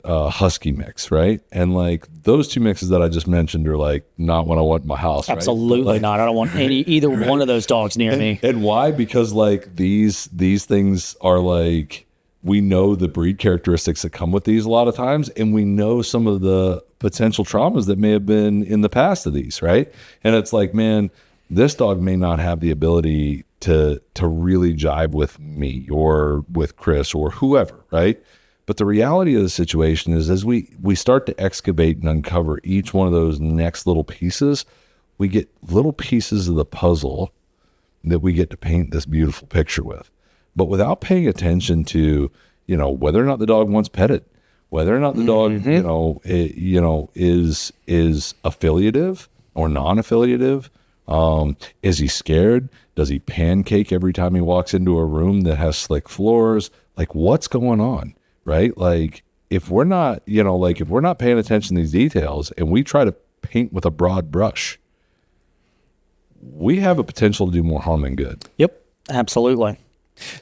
husky mix, right? And like those two mixes that I just mentioned are like not what I want in my house. Absolutely right? not. I don't want either one of those dogs near me. And why? Because like these things are like, we know the breed characteristics that come with these a lot of times, and we know some of the potential traumas that may have been in the past of these, right? And it's like, man, this dog may not have the ability to really jive with me or with Chris or whoever, right? But the reality of the situation is, as we start to excavate and uncover each one of those next little pieces, we get little pieces of the puzzle that we get to paint this beautiful picture with. But without paying attention to, whether or not the dog wants petted, whether or not the dog, is affiliative or non-affiliative. Is he scared? Does he pancake every time he walks into a room that has slick floors? Like, what's going on, right? Like, if we're not, if we're not paying attention to these details and we try to paint with a broad brush, we have a potential to do more harm than good. Yep, absolutely.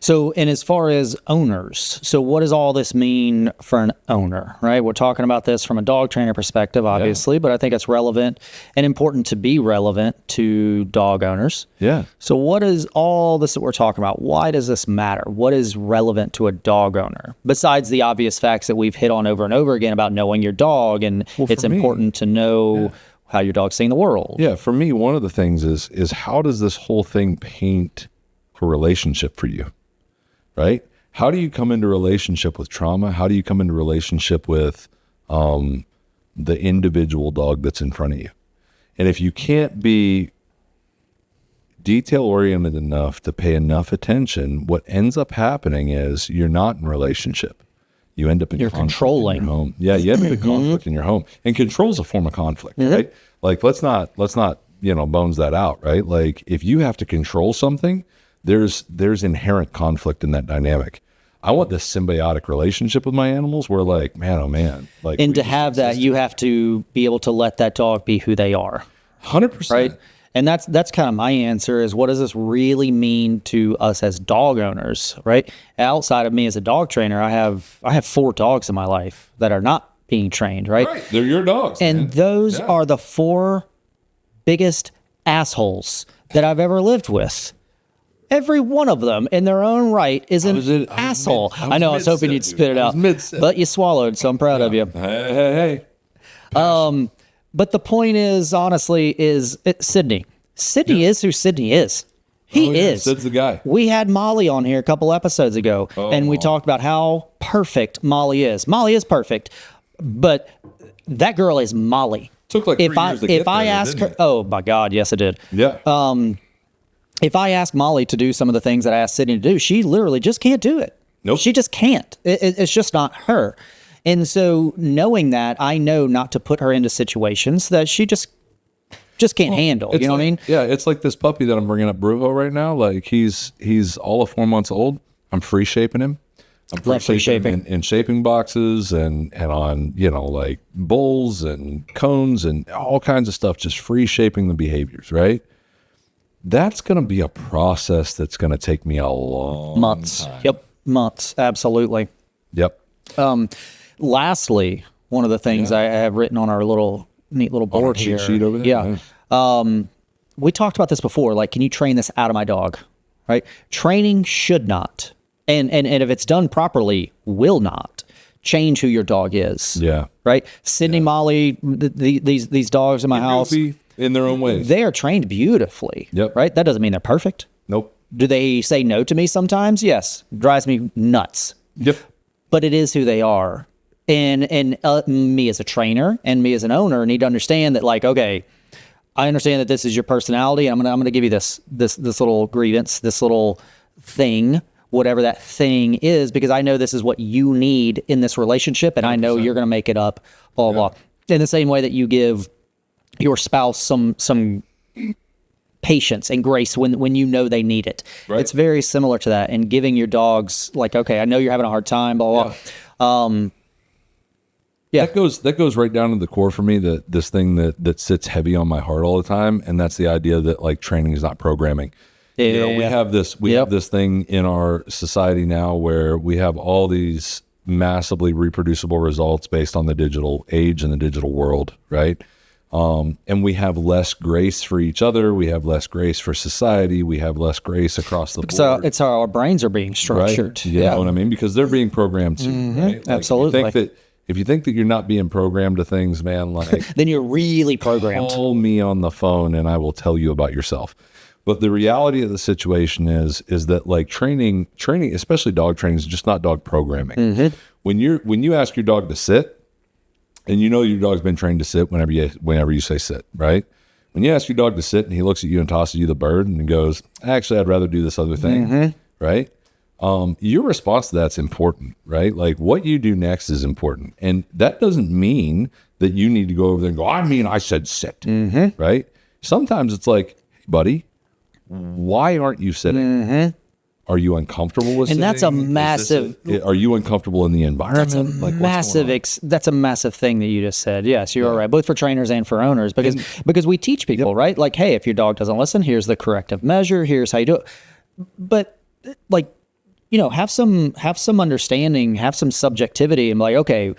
So, and as far as owners, so what does all this mean for an owner, right? We're talking about this from a dog trainer perspective, obviously, but I think it's relevant and important to be relevant to dog owners. Yeah. So what is all this that we're talking about? Why does this matter? What is relevant to a dog owner? Besides the obvious facts that we've hit on over and over again about knowing your dog, and it's important to know how your dog's seeing the world. Yeah, for me, one of the things is how does this whole thing paint a relationship for you, right? How do you come into relationship with trauma? How do you come into relationship with the individual dog that's in front of you? And if you can't be detail oriented enough to pay enough attention, what ends up happening is you're not in relationship. You end up in You're conflict controlling. in your home. Yeah, you end up in conflict in your home. And control is a form of conflict, right? Like let's not bones that out, right? Like if you have to control something, there's inherent conflict in that dynamic. I want this symbiotic relationship with my animals where like, man, oh man. Like, And to have that, you have to be able to let that dog be who they are. 100%. Right. And that's kind of my answer is, what does this really mean to us as dog owners, right? Outside of me as a dog trainer, I have 4 dogs in my life that are not being trained, right? Right. They're your dogs. And man. those are the 4 biggest assholes that I've ever lived with. Every one of them in their own right is an asshole. I know, I was hoping you'd spit it out, but you swallowed, so I'm proud of you. Hey. But the point is, honestly, Sydney. Sydney is who Sydney is. He is. Sid's the guy. We had Molly on here a couple episodes ago, and we talked about how perfect Molly is. Molly is perfect, but that girl is Molly. Took like 3 years to get if I there, ask didn't her, oh my God, yes, it did. Yeah. If I ask Molly to do some of the things that I asked Sydney to do, she literally just can't do it. Nope. She just can't. It's just not her. And so knowing that, I know not to put her into situations that she just can't handle. You know what I mean? Yeah, it's like this puppy that I'm bringing up, Bruvo, right now. Like he's all of 4 months old. I'm free shaping him. I'm free shaping him in shaping boxes and on, like bowls and cones and all kinds of stuff, just free shaping the behaviors, right? That's going to be a process that's going to take me a long months. time. Yep. Months. Absolutely. Yep. Lastly, one of the things I have written on our neat little board cheat here. sheet over there? Yeah. We talked about this before. Like, can you train this out of my dog? Right? Training should not, and if it's done properly, will not change who your dog is. Yeah. Right? Sydney, Molly, these dogs in my house, Goofy in their own ways. they are trained beautifully. Yep. Right? That doesn't mean they're perfect. Nope. Do they say no to me sometimes? Yes. Drives me nuts. Yep. But it is who they are. And me as a trainer and me as an owner need to understand that, like, okay, I understand that this is your personality. And I'm gonna give you this little grievance, this little thing, whatever that thing is, because I know this is what you need in this relationship, and 100%. I know you're gonna make it up. Blah blah. In the same way that you give your spouse some patience and grace when you know they need it. Right. It's very similar to that. And giving your dogs, like, okay, I know you're having a hard time, blah blah. Yeah. That goes right down to the core for me, that this thing that sits heavy on my heart all the time, and that's the idea that like training is not programming. We have this thing in our society now where we have all these massively reproducible results based on the digital age and the digital world, right? And we have less grace for each other. We have less grace for society. We have less grace across the board. It's how our brains are being structured. Right? You know what I mean? Because they're being programmed too, right? Like, Absolutely. If you think that you're not being programmed to things, man, like Then you're really programmed. call me on the phone and I will tell you about yourself. But the reality of the situation is that like training, especially dog training, is just not dog programming. When you ask your dog to sit, and you know your dog's been trained to sit whenever you say sit, right? When you ask your dog to sit and he looks at you and tosses you the bird and goes, actually, I'd rather do this other thing, right? Your response to that's important, right? Like what you do next is important. And that doesn't mean that you need to go over there and go, I said sit, right? Sometimes it's like, hey, buddy, why aren't you sitting? Are you uncomfortable with sitting? And that's a massive... Are you uncomfortable in the environment? That's a massive thing that you just said. Yes, you're right. Both for trainers and for owners, because we teach people, right? Like, hey, if your dog doesn't listen, here's the corrective measure. Here's how you do it. But like, have some understanding, have some subjectivity, and like, okay,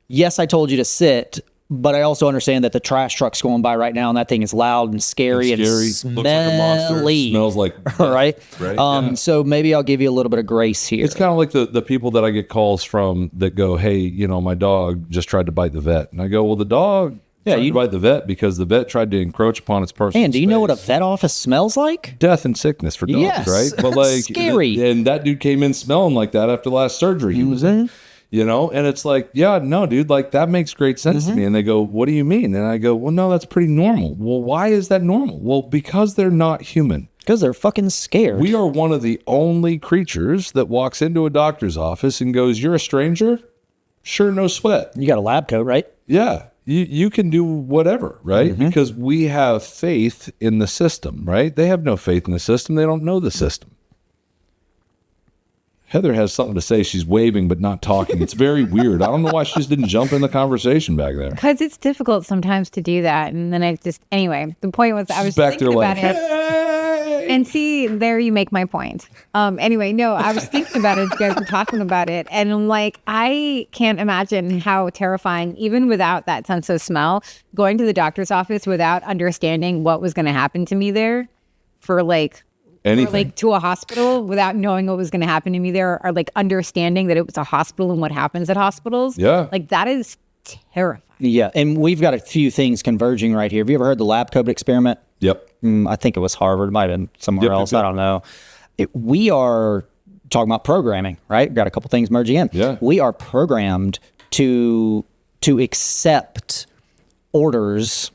yes, I told you to sit, but I also understand that the trash truck's going by right now, and that thing is loud and scary and smelly. Looks like a monster. Smells like right. Right. So maybe I'll give you a little bit of grace here. It's kind of like the people that I get calls from that go, hey, my dog just tried to bite the vet, and I go, well, the dog tried to bite the vet because the vet tried to encroach upon its personal And do you know what a vet office smells like? Death and sickness for dogs, Yes. right? But like Scary. And that dude came in smelling like that after the last surgery he was in. And it's like, yeah, no, dude, like that makes great sense to me. And they go, what do you mean? And I go, well, no, that's pretty normal. Well, why is that normal? Well, because they're not human. Because they're fucking scared. We are one of the only creatures that walks into a doctor's office and goes, you're a stranger? Sure, no sweat. You got a lab coat, right? Yeah. You can do whatever, right? Because we have faith in the system, right? They have no faith in the system. They don't know the system. Heather has something to say. She's waving but not talking. It's very weird. I don't know why she just didn't jump in the conversation back there. Because it's difficult sometimes to do that. And then anyway, the point was I was Back there thinking like, about it. And see, there you make my point. Anyway, no, I was thinking about it. You guys were talking about it. And I'm like, I can't imagine how terrifying, even without that sense of smell, going to the doctor's office without understanding what was going to happen to me there for like... Anything. Or like to a hospital without knowing what was going to happen to me there, or like understanding that it was a hospital and what happens at hospitals. Yeah. Like that is terrifying. Yeah. And we've got a few things converging right here. Have you ever heard the lab coat experiment? Yep. I think it was Harvard. It might have been somewhere else. I don't know. We are talking about programming, right? Got a couple things merging in. Yeah. We are programmed to accept orders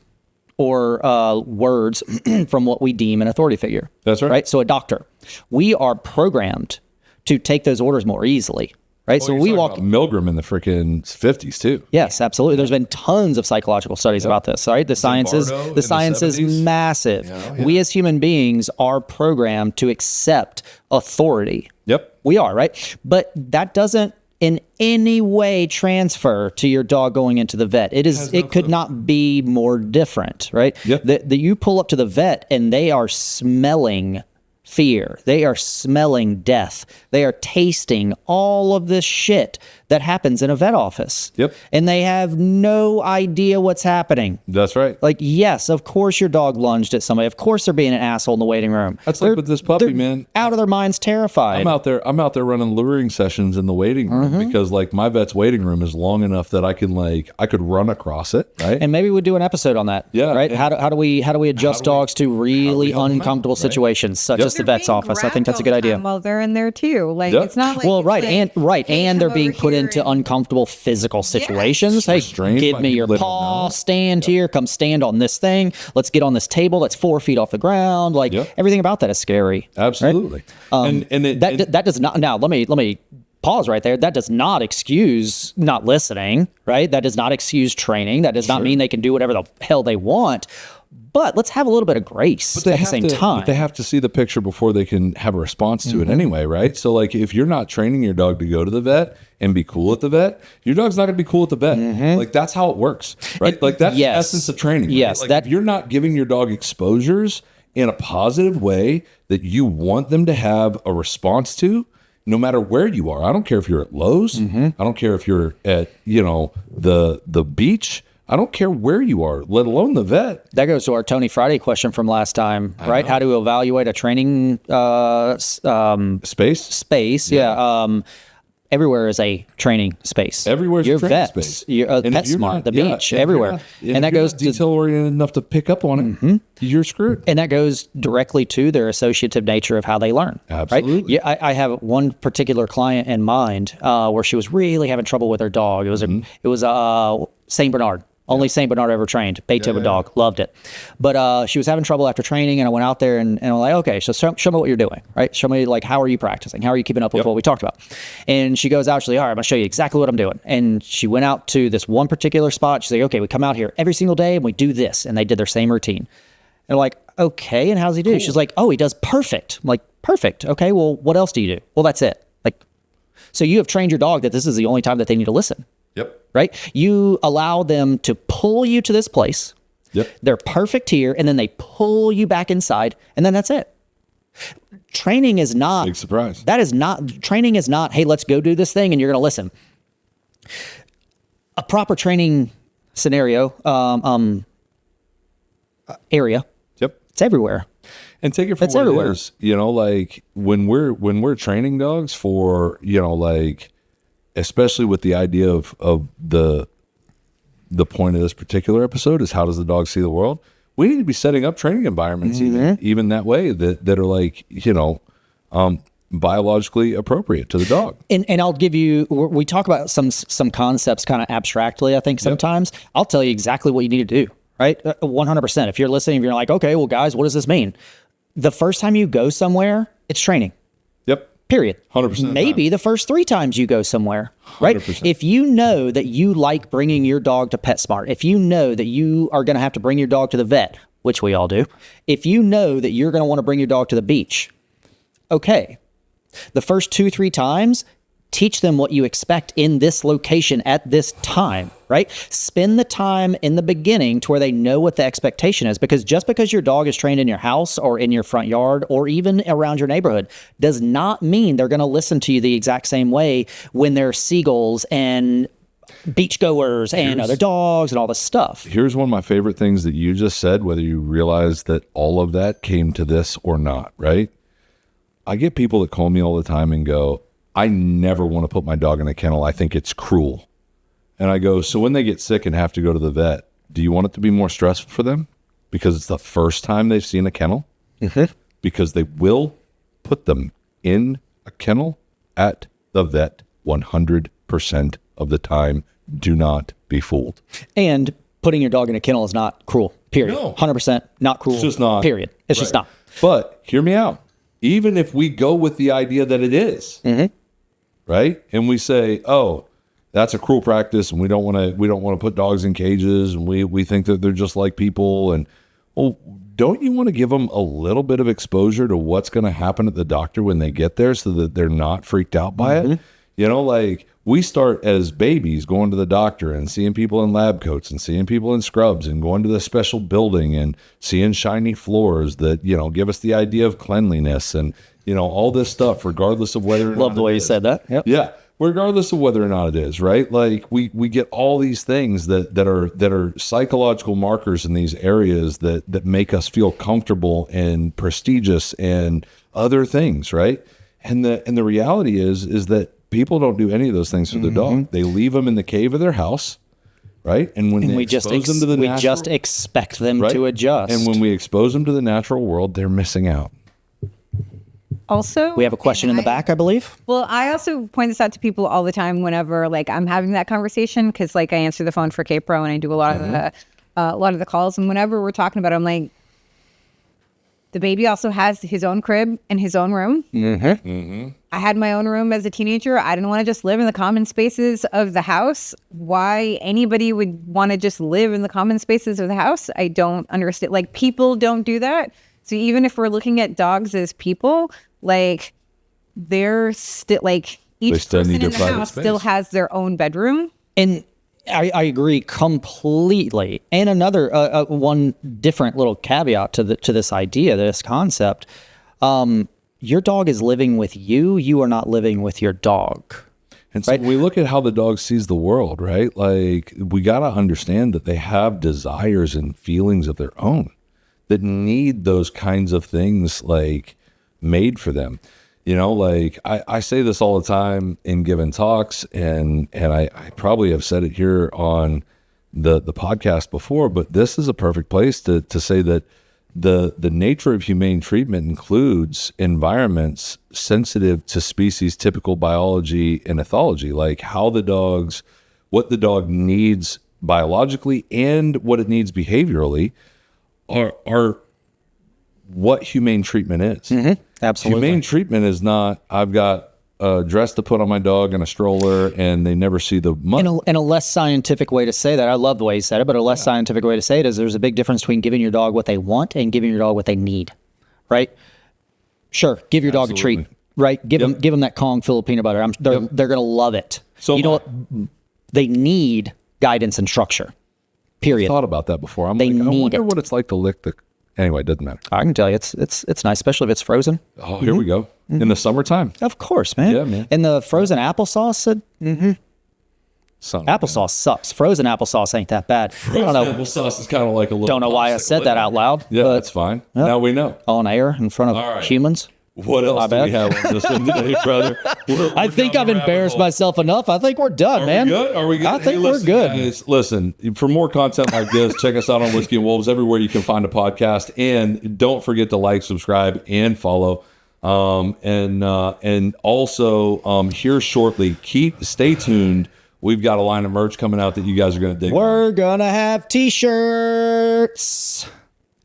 or words from what we deem an authority figure. That's right. Right. So a doctor, we are programmed to take those orders more easily. Right. So we walk Milgram in the freaking 50s too. Yes, absolutely. There's been tons of psychological studies about this. Right. The science is massive. We as human beings are programmed to accept authority. Yep. We are, right? But that doesn't in any way transfer to your dog going into the vet. It could not be more different, right? Yep. That you pull up to the vet and they are smelling fear. They are smelling death. They are tasting all of this shit that happens in a vet office. Yep. And they have no idea what's happening. That's right. Like, yes, of course your dog lunged at somebody. Of course they're being an asshole in the waiting room. That's like with this puppy, man. Out of their minds, terrified. I'm out there running luring sessions in the waiting room because like my vet's waiting room is long enough that I could run across it, right? And maybe we'd do an episode on that. Yeah. Right? How do we adjust dogs to really uncomfortable situations such as the vet's office? I think that's a good idea. Well, they're in there too. Like it's not like and they're being put into uncomfortable physical situations. Hey, Restrained give by me your people they don't paw, know. stand here, come stand on this thing. Let's get on this table that's 4 feet off the ground. Like everything about that is scary. Absolutely. Right? That does not. Now let me pause right there. That does not excuse not listening. Right. That does not excuse training. That does not mean they can do whatever the hell they want. But let's have a little bit of grace at the same time. But they have to see the picture before they can have a response to it anyway, right? So like if you're not training your dog to go to the vet and be cool at the vet, your dog's not going to be cool at the vet. Like that's how it works, right? Like that's the essence of training. Right? Yes. Like if you're not giving your dog exposures in a positive way that you want them to have a response to, no matter where you are. I don't care if you're at Lowe's. I don't care if you're at, the beach. I don't care where you are, let alone the vet. That goes to our Tony Friday question from last time, right? How to evaluate a training space. Yeah. Everywhere is a training space. Everywhere is your a training vets, space. Your PetSmart, the beach, everywhere. And that goes detail oriented enough to pick up on it. You're screwed. And that goes directly to their associative nature of how they learn. Absolutely. Right? Yeah, I have one particular client in mind where she was really having trouble with her dog. It was a Saint Bernard. Only Saint Bernard ever trained. Beethoven dog. Loved it. But she was having trouble after training, and I went out there and I'm like, okay, so show me what you're doing, right? Show me, like, how are you practicing? How are you keeping up with what we talked about? And she goes out, she's like, all right, I'm going to show you exactly what I'm doing. And she went out to this one particular spot. She's like, okay, we come out here every single day and we do this. And they did their same routine. And I'm like, okay, and how's he do? Cool. She's like, oh, he does perfect. I'm like, perfect. Okay, well, what else do you do? Well, that's it. Like, so you have trained your dog that this is the only time that they need to listen. Yep. Right? You allow them to pull you to this place. Yep. They're perfect here, and then they pull you back inside, and then that's it. Training is not... Big surprise. Training is not, hey, let's go do this thing, and you're going to listen. A proper training scenario, area. Yep. It's everywhere. And take it for what it is. Like when we're training dogs for, especially with the idea of the point of this particular episode is how does the dog see the world? We need to be setting up training environments even that way that are like, biologically appropriate to the dog. And I'll give you, we talk about some concepts kind of abstractly, I think sometimes. Yep. I'll tell you exactly what you need to do, right? 100%. If you're listening, if you're like, okay, well guys, what does this mean? The first time you go somewhere, it's training. Yep. Period. 100%. Maybe the first 3 times you go somewhere, right? 100%. If you know that you like bringing your dog to PetSmart, if you know that you are going to have to bring your dog to the vet, which we all do, if you know that you're going to want to bring your dog to the beach, okay. The first 2-3 times, teach them what you expect in this location at this time, right? Spend the time in the beginning to where they know what the expectation is, because just because your dog is trained in your house or in your front yard or even around your neighborhood does not mean they're going to listen to you the exact same way when they're seagulls and beachgoers and other dogs and all this stuff. Here's one of my favorite things that you just said, whether you realize that all of that came to this or not, right? I get people that call me all the time and go, I never want to put my dog in a kennel. I think it's cruel. And I go, so when they get sick and have to go to the vet, do you want it to be more stressful for them? Because it's the first time they've seen a kennel? Because they will put them in a kennel at the vet 100% of the time. Do not be fooled. And putting your dog in a kennel is not cruel, period. No. 100% not cruel, It's just not. period. It's just not. But hear me out. Even if we go with the idea that it is, right? And we say, oh, that's a cruel practice, and we don't want to put dogs in cages, and we think that they're just like people. And well, don't you want to give them a little bit of exposure to what's going to happen at the doctor when they get there, so that they're not freaked out by it? Like we start as babies going to the doctor and seeing people in lab coats and seeing people in scrubs and going to the special building and seeing shiny floors that, give us the idea of cleanliness and, all this stuff, regardless of whether or not Love the way you said that. Yep. Yeah. Regardless of whether or not it is, right? Like we get all these things that are psychological markers in these areas that make us feel comfortable and prestigious and other things, right? And the reality is that people don't do any of those things for their dog. They leave them in the cave of their house, right? And when they expose them to the natural, we just expect them to adjust. And when we expose them to the natural world, they're missing out. Also, we have a question in the back, I believe. Well, I also point this out to people all the time whenever I'm having that conversation, because I answer the phone for K-Pro and I do a lot of the calls, and whenever we're talking about it, I'm like, the baby also has his own crib and his own room. I had my own room as a teenager. I didn't want to just live in the common spaces of the house. Why anybody would want to just live in the common spaces of the house, I don't understand. People don't do that. So even if we're looking at dogs as people, they're still each person in the house still has their own bedroom. And I agree completely. And another one different little caveat to this idea, this concept. your dog is living with you. You are not living with your dog. And so we look at how the dog sees the world, right? Like, we got to understand that they have desires and feelings of their own that need those kinds of things like made for them. You know, like I say this all the time in giving talks, and I probably have said it here on the podcast before, but this is a perfect place to say that the nature of humane treatment includes environments sensitive to species typical biology and ethology, like what the dog needs biologically and what it needs behaviorally are what humane treatment is. Mm-hmm. Absolutely. Humane treatment is not, I've got a dress to put on my dog and a stroller and they never see the money. In a less scientific way to say that, I love the way you said it, but a less scientific way to say it is there's a big difference between giving your dog what they want and giving your dog what they need, right? Sure, give your dog a treat, right? Give them that Kong full of peanut butter. They're going to love it. So you know what? They need guidance and structure, period. I've thought about that before. I wonder what it's like to lick the... Anyway, it doesn't matter. I can tell you, it's nice, especially if it's frozen. Oh, here we go. Mm-hmm. In the summertime. Of course, man. Yeah, man. And the frozen applesauce, applesauce sucks. Frozen applesauce ain't that bad. Frozen applesauce is kind of like a little... Don't know why I said that out loud. Yeah, that's fine. Now we know. On air in front of humans. What else do we have on this one today, brother? I think I've embarrassed myself enough. I think we're done, man. Are we good? I think we're good. Guys, listen, for more content like this, check us out on Whiskey and Wolves everywhere you can find a podcast. And don't forget to like, subscribe, and follow. And also here shortly, stay tuned. We've got a line of merch coming out that you guys are going to dig. We're going to have T-shirts.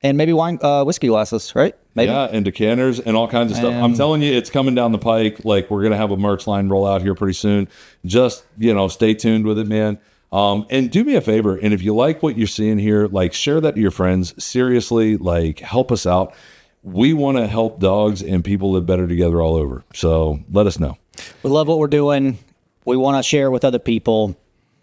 And maybe whiskey glasses, right? Maybe. Yeah, and decanters and all kinds of stuff. I'm telling you, it's coming down the pike. Like, we're going to have a merch line roll out here pretty soon. Just, stay tuned with it, man. And do me a favor. And if you like what you're seeing here, like, share that to your friends. Seriously, like, help us out. We want to help dogs and people live better together all over. So let us know. We love what we're doing. We want to share with other people.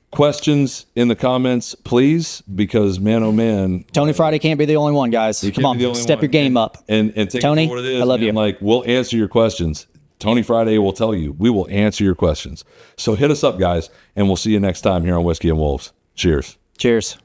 Questions in the comments, please, because man, oh man, Tony Friday can't be the only one, guys. Come on, step your game up. And take Tony, it for what it is. I love you. Like, we'll answer your questions. Tony Friday will tell you. We will answer your questions. So hit us up, guys, and we'll see you next time here on Whiskey and Wolves. Cheers. Cheers.